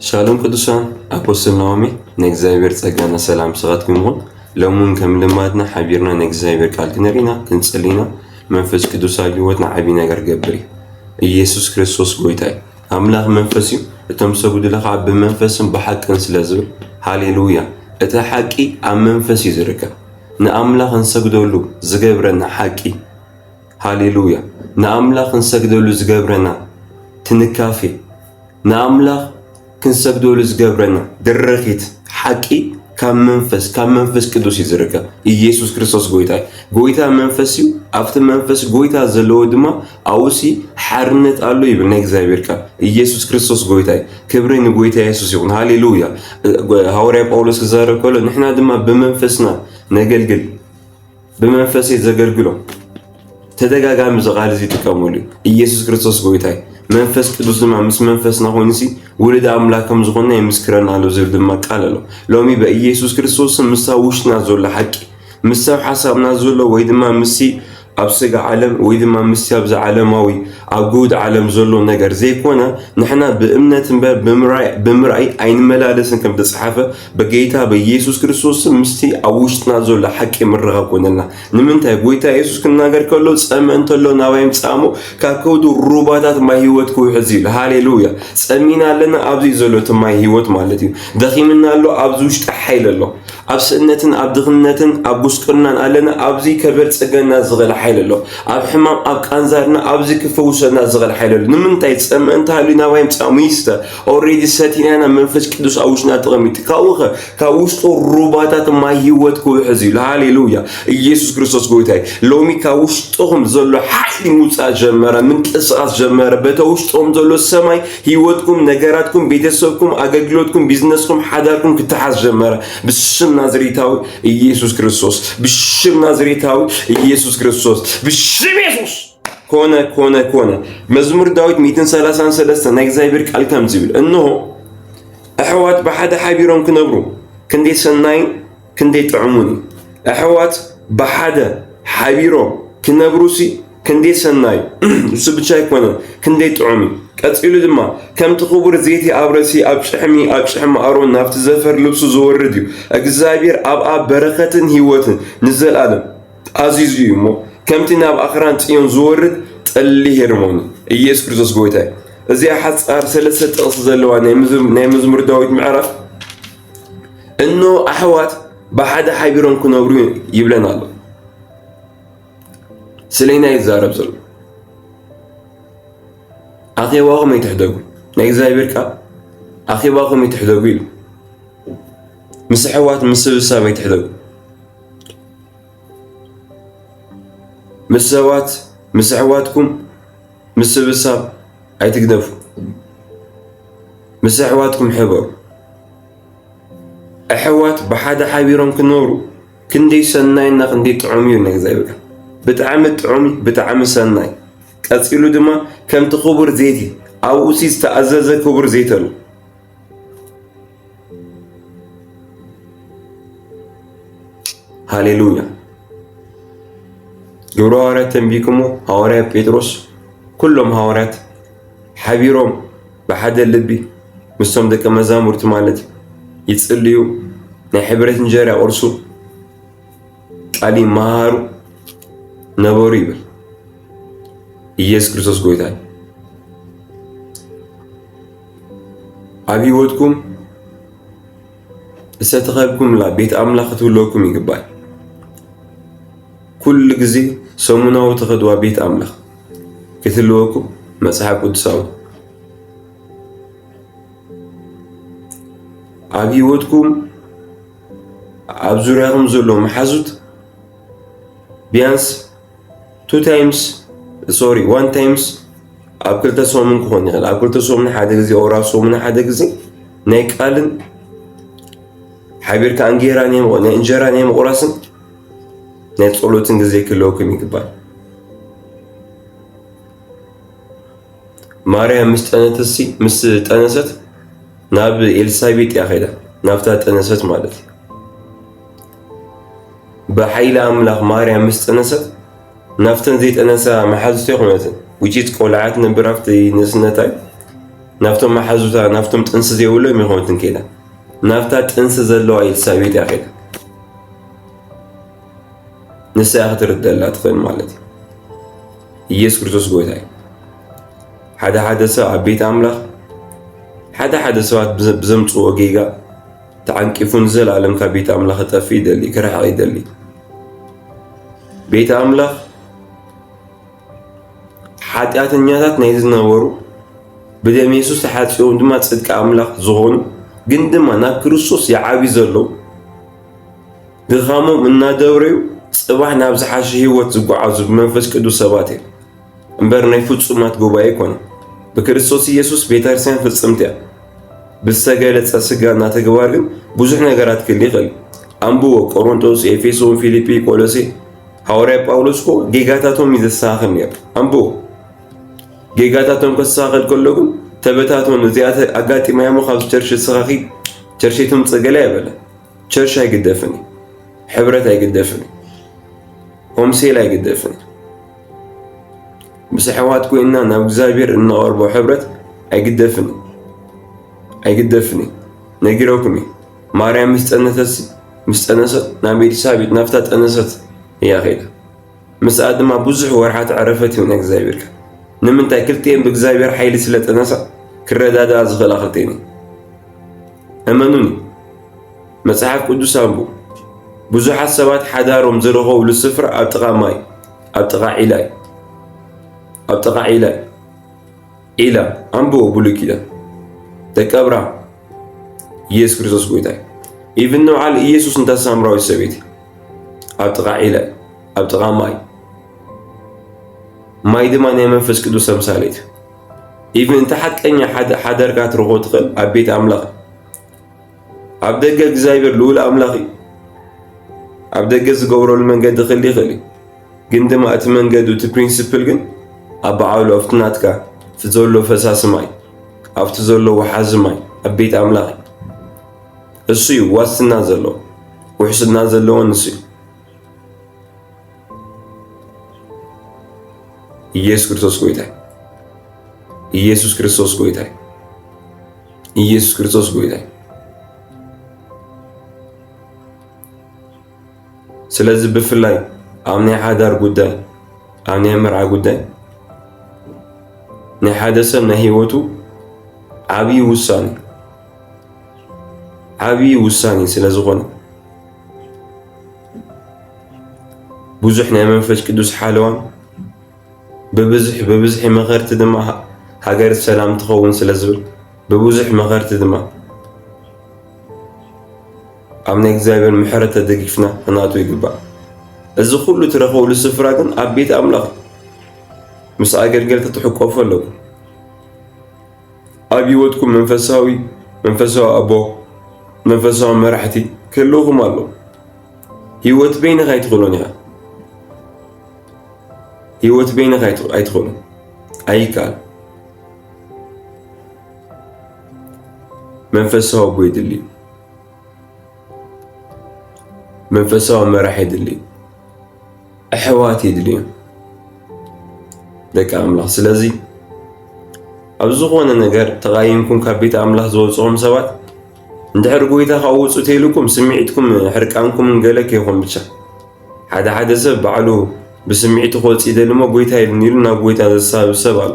ሻሎም ቅዱሳን አፖስትል ናኦሚ ነእግዚአብሔር ጸጋና ሰላም ሰዓትኩም ይሁን። ለሙን ከምልማድና ሓቢርና ነእግዚአብሔር ቃል ክንሪና ክንጽሊና መንፈስ ቅዱስ አግወትና ዓቢ ነገር ገብሪ ኢየሱስ ክርስቶስ ጎይታይ አምላኽ መንፈስ እዩ እቶም ሰጉድለኻ ብመንፈስን ብሓቅን ስለዝብል ሃሌሉያ እቲ ሓቂ ኣብ መንፈስ እዩ ዝርከብ ንኣምላኽ እንሰግደሉ ዝገብረና ሓቂ ሃሌሉያ ንኣምላኽ እንሰግደሉ ዝገብረና ትንካፌ ንኣምላኽ ክንሰግደሉ ዝገብረና ድረኺት ሓቂ ካብ መንፈስ ቅዱስ ይዝርከብ ኢየሱስ ክርስቶስ ጎይታይ ጎይታ መንፈስ እዩ ኣብቲ መንፈስ ጎይታ ዘለዎ ድማ ኣውሲ ሓርነት ኣሎ ይብል ናይ እግዚአብሔር ቃል ኢየሱስ ክርስቶስ ጎይታይ ክብሪ ንጎይታ ኢየሱስ ይሁን ሃሌሉያ ሐዋርያ ጳውሎስ ዝዛረብ ከሎ ንሕና ድማ ብመንፈስና ነገልግል ብመንፈስ ዘገልግሎ ተደጋጋሚ ዝቃል ይጥቀመሉ ኢየሱስ ክርስቶስ ጎይታይ መንፈስ ቅዱስ ድማ ምስ መንፈስና ሆይንሲ ወልድ አምላክም ዝኾነ ይምስክረና አሎ ዝብል ድማ ቃል አሎ ሎሚ በኢየሱስ ክርስቶስ ምሳውሽና ዘሎ ሓቂ ምሳው ሓሳብና ዘሎ ወይ ድማ ምሲ ኣብ ስጋ ዓለም ወይ ድማ ምሲ ኣብ ዓለማዊ ኣብ ጉድ ዓለም ዘሎ ነገር ዘይኮነ ንሕና በእምነት ብምርኣይ ኣይንመላለስን ከም ተጻሓፈ በጌታ በኢየሱስ ክርስቶስ ምስቲ ኣብ ውሽጥና ዘሎ ሓቂ ምረኻብ ኮነና ንምንታይ ጎይታ ኢየሱስ ክናገር ከሎ ጸመ እንተሎ ናባይም ጻሞ ካብ ከውዱ ሩባታት ማይ ህይወት ክውሕዝ ይብል ሃሌሉያ ጸሚና ኣለና ኣብዚ ዘሎ ማይ ህይወት ማለት እዩ ደኺምና ኣሎ ኣብዚ ውሽጢ ሓይል ኣሎ ኣብ ስእነትን ኣብ ድኽነትን ኣብ ጉስቁልናን ኣለና ኣብዚ ከበልጽገና ዝኽእል ሓይል ኣሎ ኣብ ሕማም ኣብ ቃንዛርና ኣብዚ ክፈውሰና ዝኽእል ሓይል ኣሎ ንምንታይ ጸመ እንተሃሉና ወይም ጻሙይስተ ኦልሬዲ ሰቲናና መንፈስ ቅዱስ ኣብ ውሽጥና ተቐሚጡ ካብ ውሽጡ ሩባታት ማይ ህይወት ክውሕዝ ይብል ሃሌሉያ ኢየሱስ ክርስቶስ ጎይታይ ሎሚ ካብ ውሽጥኹም ዘሎ ሓይሊ ምውፃእ ጀመረ ምንቅስቓስ ጀመረ በተ ውሽጥኹም ዘሎ ሰማይ ህይወትኩም ነገራትኩም ቤተሰብኩም ኣገልግሎትኩም ቢዝነስኩም ሓዳርኩም ክትሓዝ ጀመረ ብስም ናዝሬታዊ ኢየሱስ ክርስቶስ ብስም ናዝሬታዊ ኢየሱስ ክርስቶስ ብስም ኢየሱስ ኮነ መዝሙር ዳዊት 133 ናይ እግዚአብሔር ቃል ከም ዝብል እነሆ ኣሕዋት ብሓደ ሓቢሮም ክነብሩ ክንደይ ሰናይን ክንደይ ጥዑሙን ኣሕዋት ብሓደ ሓቢሮም ክነብሩሲ ክንደይ ሰናይ እሱ ብቻ ኣይኮነን ክንደይ ጥዑም ቀፂሉ ድማ ከምቲ ክቡር ዘይቲ ኣብ ርእሲ ኣብ ጭሕሚ ኣሮን ናብቲ ዘፈር ልብሱ ዝወርድ እዩ እግዚአብሔር ኣብ በረኸትን ህይወትን ንዘላለም ኣዚዙ እዩ እሞ ከምቲ ናብ ኣኽራን ጽዮን ዝወርድ ጠሊ ሄርሞኒ ኢየሱስ ክርስቶስ ጎይታይ እዚኣ ሓፃር ሰለስተ ጥቕሲ ዘለዋ ናይ መዝሙር ዳዊት ምዕራፍ እኖ ኣሕዋት ብሓደ ሓቢሮም ክነብሩ ይብለና ኣሎ ስለና ይዛረብ ዘሎ ኣኼባኹም ኣይትሕደጉ ናይ እግዚአብሔር ቃል ኣኼባኹም ኣይትሕደጉ ኢሉ ምስ ኣሕዋት ምስ ስብሳብ ኣይትሕደጉ ምስ ሰባት ምስ ኣሕዋትኩም ምስ ስብሳብ ኣይትግደፉ ምስ ኣሕዋትኩም ሕበሩ ኣሕዋት ብሓደ ሓቢሮም ክነብሩ ክንደይ ሰናይና ክንደይ ጥዑም እዩ ናይ እግዚአብሔር ቃል ብጣዕሚ ጥዑም ብጣዕሚ ሰናይ ቀፂሉ ድማ ከምቲ ክቡር ዘይቲ ኣብኡ ዝተኣዘዘ ክቡር ዘይቲ ኣሎ ሃሌሉያ ግብረ ሐዋርያት ተንቢክሞ ሐዋርያ ጴጥሮስ ኩሎም ሐዋርያት ሓቢሮም ብሓደ ልቢ ምስቶም ደቀ መዛሙርቲ ማለት ይጽልዩ ናይ ሕብረት እንጀራ ይቆርሱ ቃል ይመሃሩ ነበሩ ይብል ኢየሱስ ክርስቶስ ጎይታይ ኣብ ህይወትኩም እሰተኸልኩም ላ ቤት ኣምላኽ ትብለኩም ይግባል ኩሉ ግዜ ሰሙናዊ ተኸድዋ ቤት ኣምላኽ ክትልወኩም መጽሓፍ ቅዱሳዊ ኣብ ህይወትኩም ኣብ ዙርያኹም ዘሎ መሓዙት ቢያንስ 1 times ኣብ ክልተ ሰሙን ክኾን ይኽእል ኣብ ክልተ ሰሙን ሓደ ግዜ ኦራ ሰሙን ሓደ ግዜ ናይ ቃልን ሓቢርካ ናይ እንጀራ ናይ ምቑራስን ናይ ጸሎትን ግዜ ክህልወኩም ይግባል ማርያም ምስ ጠነሰት ናብ ኤልሳቤጥ ያኸዳ ናብታ ጠነሰት ማለት ብሓይሊ ኣምላኽ ማርያም ምስ ጠነሰት ናፍተን ዘይጠነሳ መሓዝቶ ይኹነትን ውጪት ቆልዓት ነብራፍቲ ንስነታይ ናፍቶም ማሓዙታ ናፍቶም ጥንስ ዘይብሎም ይኾን ትንከዳ ናፍታ ጥንስ ዘለዋ ኤልሳቤጥ ያ ኸይዳ ንሳ ክትርዳላ ትኽእል ማለት እዩ ኢየሱስ ክርስቶስ ጎይታ እዩ ሓደ ሰብ ኣብ ቤት ኣምላኽ ሓደ ሰባት ብዘምፅዎ ጌጋ ተዓንቂፉን ዘለዓለም ካብ ቤት ኣምላኽ ክጠፊ ይደሊ ክርሕቕ ይደሊ ቤት ኣምላኽ ሓጢአተኛታት ናይ ዝነበሩ ብደም ኢየሱስ ተሓፂቦም ድማ ጽድቂ ኣምላኽ ዝኾኑ ግን ድማ ናብ ክርስቶስ ይዓቢ ዘለው ድኻሞም እናደብረዩ ጽባሕ ናብ ዝሓሸ ህይወት ዝጓዓዙ ብመንፈስ ቅዱስ ሰባት እዮም እምበር ናይ ፍጹማት ጉባኤ ይኮነ በክርስቶስ ኢየሱስ ቤተክርስቲያን ፍጽምት እያ ብዝተገለጸ ስጋ እናተግባር ግን ብዙሕ ነገራት ክህሊ ይኽእል ኣንብቦ ቆሮንቶስ ኤፌሶን ፊልጵ ቆሎሴ ሐዋርያ ጳውሎስ እኮ ጌጋታቶም ይዘሳኽን ነይሩ ኣንብቦ ጌጋታቶም ከሳኽል ከሎ ግን ተበታቶን እዚኣተ ኣጋጢማያሞ ካብ ቸርች ስኻኺ ቸርቼቶም ጽገላ ይበለ ቸርች ኣይግደፍን ሕብረት ኣይግደፍን ሆምሴል ኣይግደፍን ብስሕዋት ኮይና ናብ እግዚአብሔር እናቀርቦ ሕብረት ኣይግደፍን ነጊሮኩም ማርያም ምስጠነሰት ናብ ኤልሳቤጥ ናፍታ ጠነሰት እያ ኸይዳ ምስኣ ድማ ብዙሕ ወርሓት ዕረፈት ይሁን እግዚአብሔርካ ንምንታይ ክልቲአን ብእግዚአብሔር ሓይሊ ስለጠነሳ ክረዳዳ ዝኽእላ ክልቲአን እመኑኒ መጽሓፍ ቅዱስ ኣንብቡ ብዙሓት ሰባት ሓዳሮም ዝረኸብሉ ስፍራ ኣብ ጥቓ ማይ ኣብ ጥቓ ዒላ ዒላ ኣንብቦ ብሉይ ኪዳን ደቀ አብርሃም ኢየሱስ ክርስቶስ ጎይታ ኢቭን ነው ዓል ኢየሱስ እንታ ሳምራዊ ሰበይቲ ኣብ ጥቓ ዒላ ኣብ ጥቓ ማይ ድማ ናይ መንፈስ ቅዱስ ተምሳሌት ኢቭን እንታ ሓቀኛ ሓዳርካ ትረኽቦ ትኽእል ኣብ ቤት ኣምላኽ ኣብ ደገ እግዚአብሔር ልዑል ኣምላኽ ኣብ ደገ ዝገብረሉ መንገዲ ክህሊ ይኽእል ግን ድማ እቲ መንገዲ እቲ ፕሪንሲፕል ግን ኣብ በዓሉ ኣብቲ ናትካ ዘሎ ፈሳሲ ማይ ኣብቲ ዘሎ ወሓዚ ማይ ኣብ ቤት ኣምላኽ እሱ እዩ ዋስትና ዘለዎ ውሕስና ዘለዎ ንሱ እዩ ኢየሱስ ክርስቶስ ጎይታ ኢየሱስ ክርስቶስ ጎይታ ኢየሱስ ክርስቶስ ጎይታ ስለዚህ ብፍላይ ኣብ ናይ ሓዳር ጉዳይ ኣብ ናይ መርዓ ጉዳይ ናይ ሓደ ሰብ ናይ ህይወቱ ዓብይ ውሳኔ ስለ ዝኾነ ብዙሕ ናይ መንፈስ ቅዱስ ሓለዋን በብዝሕ መኸርቲ ድማ ሃገር ሰላም ትኸውን ስለ ዝብል በብዝሕ መኸርቲ ድማ ኣብ ናይ እግዚአብሔር ምሕረት ተደጊፍና እናቱ ይግባእ እዚ ኩሉ ትረኸብሉ ስፍራ ግን ኣብ ቤት ኣምላኽ ምስ ኣገልገልቲ ትሕቆፉ ኣለኩም ኣብ ህይወትኩም መንፈሳዊ ኣቦ መንፈሳዊ መራሕቲ ክህልውኩም ኣሎ ህይወት በይንኻ ኣይትኽእሉን ኢኻ ህይወት በይንኻ ኣይትኽእሉን ኣይከኣል መንፈሳዊ ኣቦ ይድልዩ መንፈሳዊ መራሒ ይድልዩ ኣሕዋት ይድልዩ ደቂ ኣምላኽ ስለዚ ኣብ ዝኾነ ነገር ተቓይምኩም ካብ ቤት ኣምላኽ ዝወፅኹም ሰባት እንድሕር ጎይታ ካውፁ ተይልኩም ስምዒትኩም ሕርቃንኩም ገለ ከይኹም ብቻ ሓደ ሰብ ባዕሉ ብስምዒቱ ክወፅእ ይደሊ እሞ ጎይታ ኢሉኒ ኢሉ ናብ ጎይታ ዘሳብብ ሰብ ኣሎ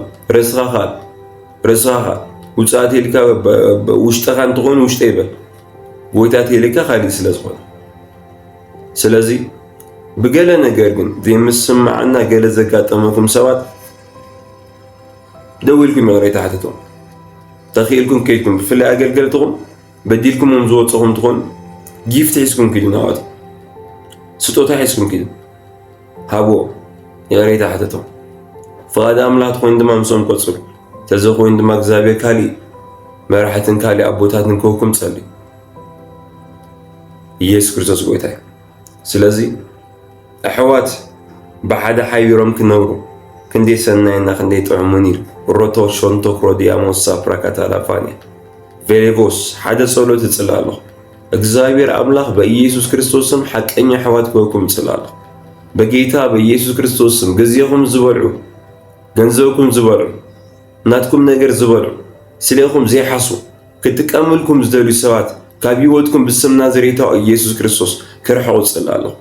ርእስኻ ውፃእ ተይልካ ውሽጠኻ እንትኾኑ ውሽጠ ይበል ጎይታ ተይልካ ካሊእ ስለ ዝኾነ ስለዚ ብገለ ነገር ግን ዘይምስማዕና ገለ ዘጋጠመኩም ሰባት ደው ኢልኩም የቕረይታ ሓተቶም ተኽኢልኩም ከይድኩም ብፍላይ ኣገልገልትኹም በዲልኩምም ዝወፅኹም ትኾኑ ጊፍት ሒዝኩም ኪዱ ናባቱ ስጦታ ሒዝኩም ኪዱ ሃብዎ የቕረይታ ሓተቶም ፍቓድ ኣምላኽ ትኾይኑ ድማ ምስኦም ቆፅሉ ተዘኾይኑ ድማ እግዚአብሔር ካሊእ መራሕትን ካሊእ ኣቦታትን ክህብኩም ጸልዩ ኢየሱስ ክርስቶስ ጎይታ እዩ ስለዚ ኣሕዋት ብሓደ ሓቢሮም ክነብሩ ክንደይ ሰናይና ክንደይ ጥዑሙን ኢሉ ሮቶ ሾንቶ ክሮዲያሞስ ሳፕራካታላፋንያ ቬሌቮስ ሓደ ጸሎት እጽል ኣለኹ እግዚአብሔር ኣምላኽ በኢየሱስ ክርስቶስ ስም ሓቀኛ ኣሕዋት ክህብኩም እጽል ኣለኹ በጌታ በኢየሱስ ክርስቶስ ስም ጊዜኹም ዝበልዑ ገንዘብኩም ዝበልዑ ናትኩም ነገር ዝበልዑ ስለኹም ዘይሓሱ ክትቀምልኩም ዝደልዩ ሰባት ካብ ህይወትኩም ብስም ናዝሬታዊ ኢየሱስ ክርስቶስ ክርሕቑ ጽላለሁ።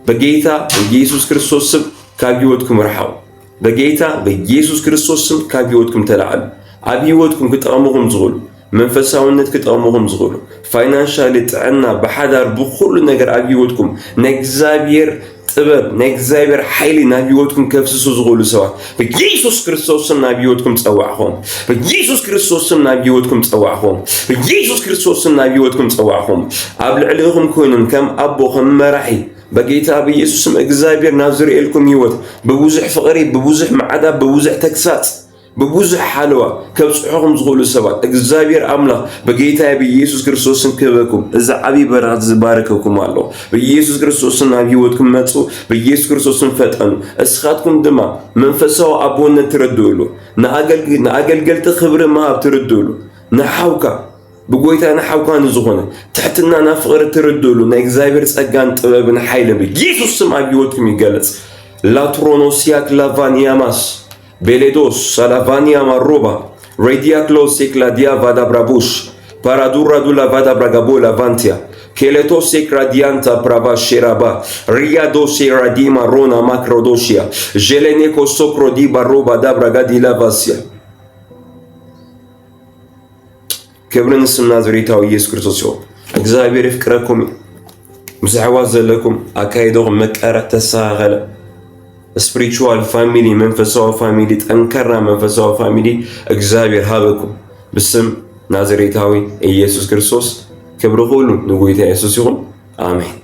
በጌታ በኢየሱስ ክርስቶስ ስም ካብ ህይወትኩም ርሐቁ። በጌታ በኢየሱስ ክርስቶስ ስም ካብ ህይወትኩም ተላዓሉ። ኣብ ህይወትኩም ክጠቕሙኹም ዝኽእሉ መንፈሳውነት ክጠቕሙኹም ዝኽእሉ ፋይናንሻሊ ጥዕና ብሓዳር ብኩሉ ነገር ኣብ ህይወትኩም ናይ እግዚአብሔር ጥበብ ናይ እግዚአብሔር ሓይሊ ናብ ህይወትኩም ከፍስሱ ዝኽእሉ ሰባት በኢየሱስ ክርስቶስ ስም ናብ ህይወትኩም ፀዋዕኹም። በኢየሱስ ክርስቶስ ስም ናብ ህይወትኩም ፀዋዕኹም። በኢየሱስ ክርስቶስ ስም ናብ ህይወትኩም ፀዋዕኹም። ኣብ ልዕሊኹም ኮይኖም ከም ኣቦ ከም መራሒ በጌታ በኢየሱስ ስም እግዚአብሔር ናብ ዝርኤልኩም ህይወት በብዙሕ ፍቕሪ በብዙሕ መዓዳ በብዙሕ ተግሳጽ በብዙሕ ሓለዋ ከብፅሑኹም ዝኽእሉ ሰባት እግዚአብሔር ኣምላኽ በጌታ በኢየሱስ ክርስቶስ ስም ክበኩም። እዚ ዓብይ በረኸት ዝባረከኩም ኣሎ። በኢየሱስ ክርስቶስ ስም ናብ ህይወትኩም መፁ። በኢየሱስ ክርስቶስ ስም ፈጠኑ። እስኻትኩም ድማ መንፈሳዊ ኣቦነት ትረድእሉ፣ ንኣገልገልቲ ክብሪ መሃብ ትረድእሉ፣ ንሓውካ ብጎይታ ንሓውካ ንዝኾነ ትሕትናና ፍቕሪ ትረድእሉ ናይ እግዚአብሔር ጸጋን ጥበብን ሓይልን በኢየሱስ ስም ኣብ ህይወትኩም ይገለጽ። ላትሮኖሲያክ ላቫኒያማስ Beledos, Salavania Maroba, Redia Clos Secladia Vada Brabush, Paradura Dula Vada Bragabola Vantia, Keleto Secradianta Prava Sheraba, Riado Seradima Rona Macrodosia, Geleneco Socrodi Baroba da Bragadila Vasia. كبرنا اسم نازريتا ويسوع كريستوس እግዚአብሔር ይፍቅረኩም ምዝሕዋት ዘለኩም ኣካይዶም መቀረት ተሳኸለ ስፒሪቹዋል ፋሚሊ መንፈሳዊ ፋሚሊ ጠንከራ መንፈሳዊ ፋሚሊ እግዚአብሔር ሃበኩም ብስም ናዝሬታዊ ኢየሱስ ክርስቶስ ክብሪ ሁሉ ንጎይታ ኢየሱስ ይሁን አሜን።